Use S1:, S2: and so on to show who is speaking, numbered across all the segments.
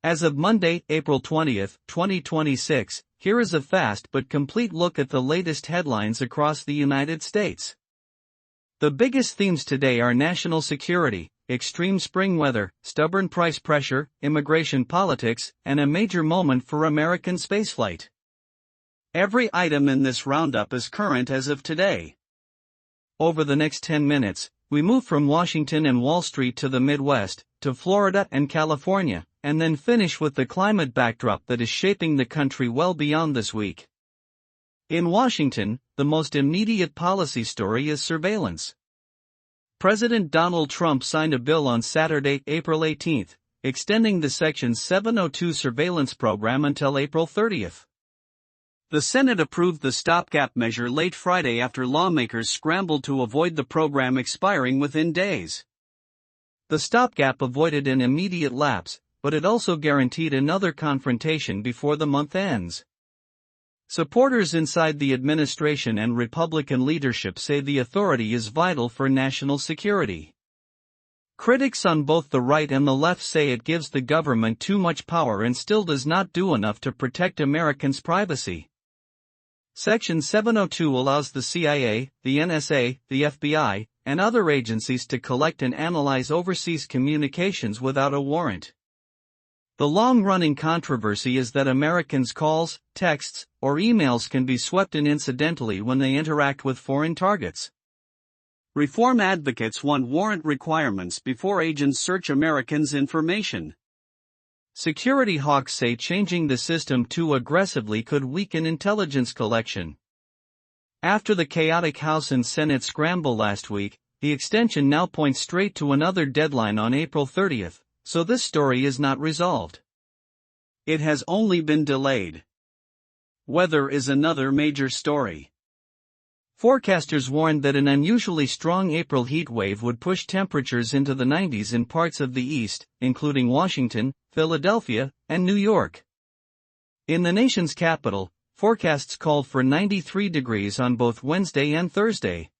S1: As of Monday, April 20, 2026, here is a fast but complete look at the latest headlines across the United States. The biggest themes today are national security, extreme spring weather, stubborn price pressure, immigration politics, and a major moment for American spaceflight. Every item in this roundup is current as of today. Over the next 10 minutes, we move from Washington and Wall Street to the Midwest, to Florida and California, and then finish with the climate backdrop that is shaping the country well beyond this week. In Washington, the most immediate policy story is surveillance. President Donald Trump signed a bill on Saturday, April 18, extending the Section 702 surveillance program until April 30. The Senate approved the stopgap measure late Friday after lawmakers scrambled to avoid the program expiring within days. The stopgap avoided an immediate lapse, but it also guaranteed another confrontation before the month ends. Supporters inside the administration and Republican leadership say the authority is vital for national security. Critics on both the right and the left say it gives the government too much power and still does not do enough to protect Americans' privacy. Section 702 allows the CIA, the NSA, the FBI, and other agencies to collect and analyze overseas communications without a warrant. The long-running controversy is that Americans' calls, texts, or emails can be swept in incidentally when they interact with foreign targets. Reform advocates want warrant requirements before agents search Americans' information. Security hawks say changing the system too aggressively could weaken intelligence collection. After the chaotic House and Senate scramble last week, the extension now points straight to another deadline on April 30. So this story is not resolved. It has only been delayed. Weather is another major story. Forecasters warned that an unusually strong April heat wave would push temperatures into the 90s in parts of the East, including Washington, Philadelphia, and New York. In the nation's capital, forecasts called for 93 degrees on both Wednesday and Thursday.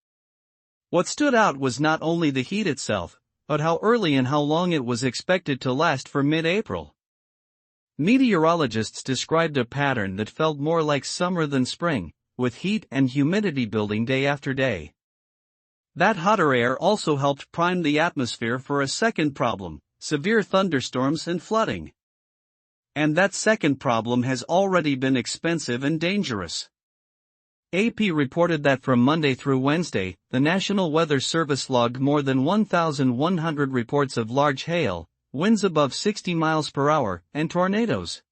S1: What stood out was not only the heat itself, but how early and how long it was expected to last for mid-April. Meteorologists described a pattern that felt more like summer than spring, with heat and humidity building day after day. That hotter air also helped prime the atmosphere for a second problem: severe thunderstorms and flooding. And that second problem has already been expensive and dangerous. AP reported that from Monday through Wednesday, the National Weather Service logged more than 1,100 reports of large hail, winds above 60 miles per hour, and tornadoes.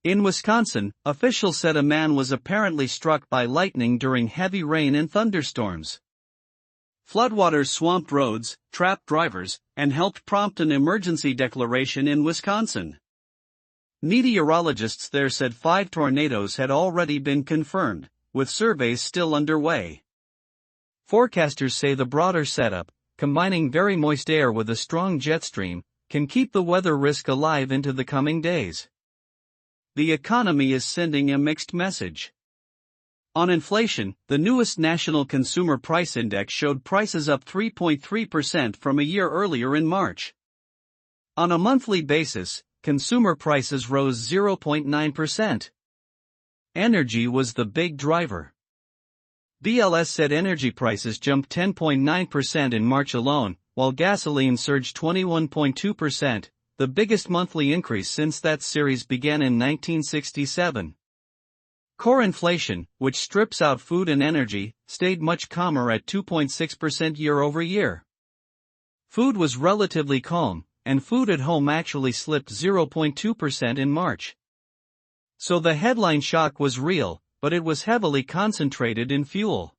S1: In Wisconsin, officials said a man was apparently struck by lightning during heavy rain and thunderstorms. Floodwaters swamped roads, trapped drivers, and helped prompt an emergency declaration in Wisconsin. Meteorologists there said 5 tornadoes had already been confirmed, with surveys still underway. Forecasters say the broader setup, combining very moist air with a strong jet stream, can keep the weather risk alive into the coming days. The economy is sending a mixed message. On inflation, the newest National Consumer Price Index showed prices up 3.3% from a year earlier in March. On a monthly basis, consumer prices rose 0.9%. Energy was the big driver. BLS said energy prices jumped 10.9% in March alone, while gasoline surged 21.2%, the biggest monthly increase since that series began in 1967. Core inflation, which strips out food and energy, stayed much calmer at 2.6% year over year. Food was relatively calm, and food at home actually slipped 0.2% in March. So the headline shock was real, but it was heavily concentrated in fuel.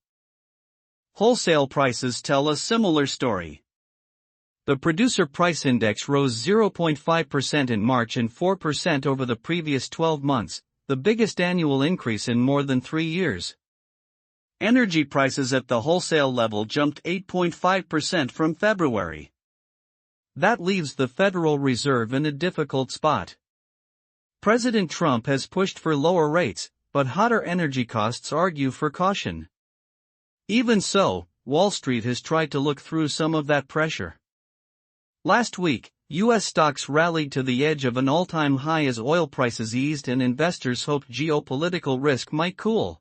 S1: Wholesale prices tell a similar story. The Producer Price Index rose 0.5% in March and 4% over the previous 12 months, the biggest annual increase in more than 3 years. Energy prices at the wholesale level jumped 8.5% from February. That leaves the Federal Reserve in a difficult spot. President Trump has pushed for lower rates, but hotter energy costs argue for caution. Even so, Wall Street has tried to look through some of that pressure. Last week, U.S. stocks rallied to the edge of an all-time high as oil prices eased and investors hoped geopolitical risk might cool.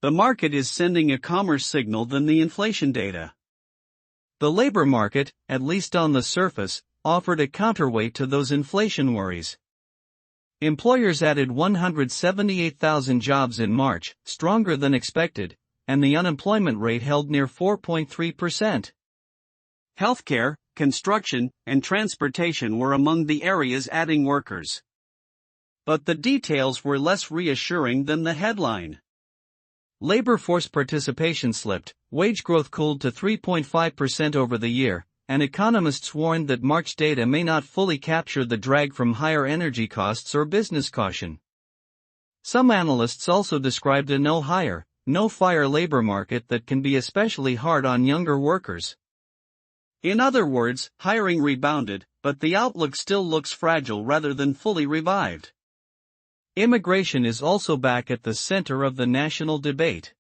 S1: The market is sending a calmer signal than the inflation data. The labor market, at least on the surface, offered a counterweight to those inflation worries. Employers added 178,000 jobs in March, stronger than expected, and the unemployment rate held near 4.3%. Healthcare, construction, and transportation were among the areas adding workers. But the details were less reassuring than the headline. Labor force participation slipped, wage growth cooled to 3.5% over the year, and economists warned that March data may not fully capture the drag from higher energy costs or business caution. Some analysts also described a no-hire, no-fire labor market that can be especially hard on younger workers. In other words, hiring rebounded, but the outlook still looks fragile rather than fully revived. Immigration is also back at the center of the national debate.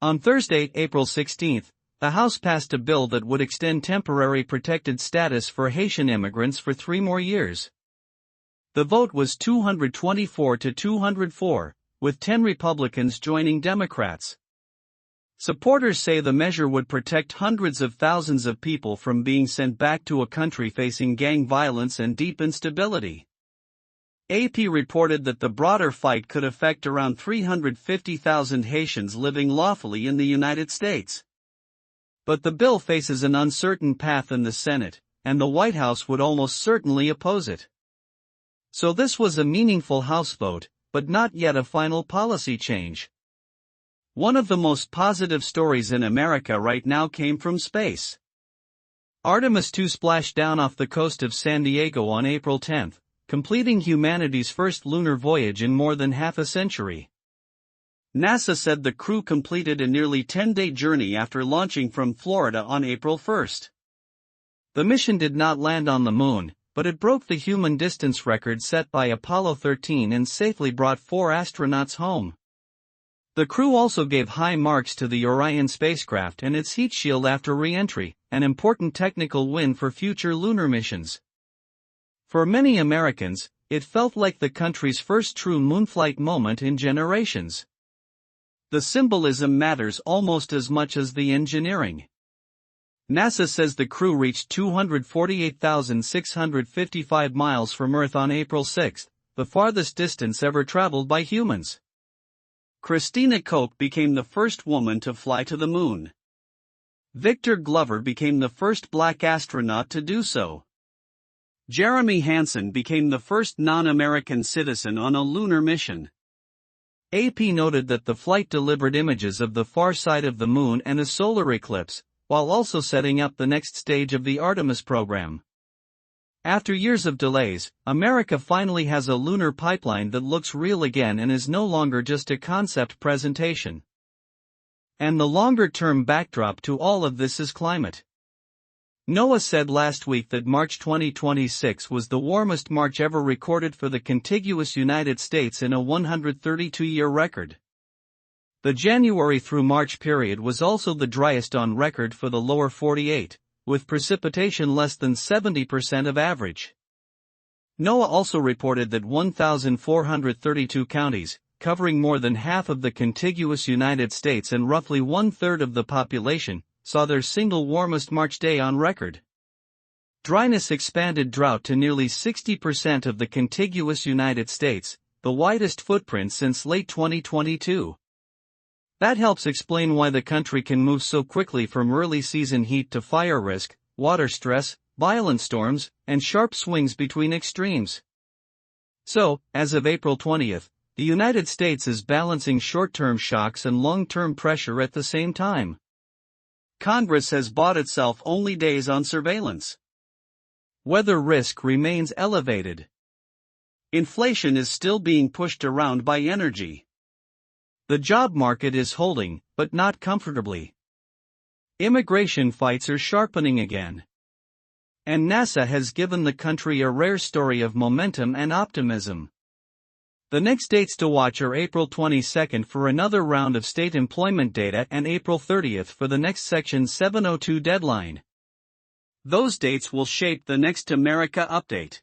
S1: On Thursday, April 16, the House passed a bill that would extend temporary protected status for Haitian immigrants for 3 more years. The vote was 224 to 204, with 10 Republicans joining Democrats. Supporters say the measure would protect hundreds of thousands of people from being sent back to a country facing gang violence and deep instability. AP reported that the broader fight could affect around 350,000 Haitians living lawfully in the United States. But the bill faces an uncertain path in the Senate, and the White House would almost certainly oppose it. So this was a meaningful House vote, but not yet a final policy change. One of the most positive stories in America right now came from space. Artemis II splashed down off the coast of San Diego on April 10, completing humanity's first lunar voyage in more than half a century. NASA said the crew completed a nearly 10-day journey after launching from Florida on April 1. The mission did not land on the moon, but it broke the human distance record set by Apollo 13 and safely brought 4 astronauts home. The crew also gave high marks to the Orion spacecraft and its heat shield after re-entry, an important technical win for future lunar missions. For many Americans, it felt like the country's first true moonflight moment in generations. The symbolism matters almost as much as the engineering. NASA says the crew reached 248,655 miles from Earth on April 6, the farthest distance ever traveled by humans. Christina Koch became the first woman to fly to the moon. Victor Glover became the first black astronaut to do so. Jeremy Hansen became the first non-American citizen on a lunar mission. AP noted that the flight delivered images of the far side of the moon and a solar eclipse, while also setting up the next stage of the Artemis program. After years of delays, America finally has a lunar pipeline that looks real again and is no longer just a concept presentation. And the longer-term backdrop to all of this is climate. NOAA said last week that March 2026 was the warmest March ever recorded for the contiguous United States in a 132-year record. The January through March period was also the driest on record for the lower 48, with precipitation less than 70% of average. NOAA also reported that 1,432 counties, covering more than half of the contiguous United States and roughly 1/3 of the population, saw their single warmest March day on record. Dryness expanded drought to nearly 60% of the contiguous United States, the widest footprint since late 2022. That helps explain why the country can move so quickly from early season heat to fire risk, water stress, violent storms, and sharp swings between extremes. So, as of April 20, the United States is balancing short-term shocks and long-term pressure at the same time. Congress has bought itself only days on surveillance. Weather risk remains elevated. Inflation is still being pushed around by energy. The job market is holding, but not comfortably. Immigration fights are sharpening again. And NASA has given the country a rare story of momentum and optimism. The next dates to watch are April 22 for another round of state employment data and April 30 for the next Section 702 deadline. Those dates will shape the next America update.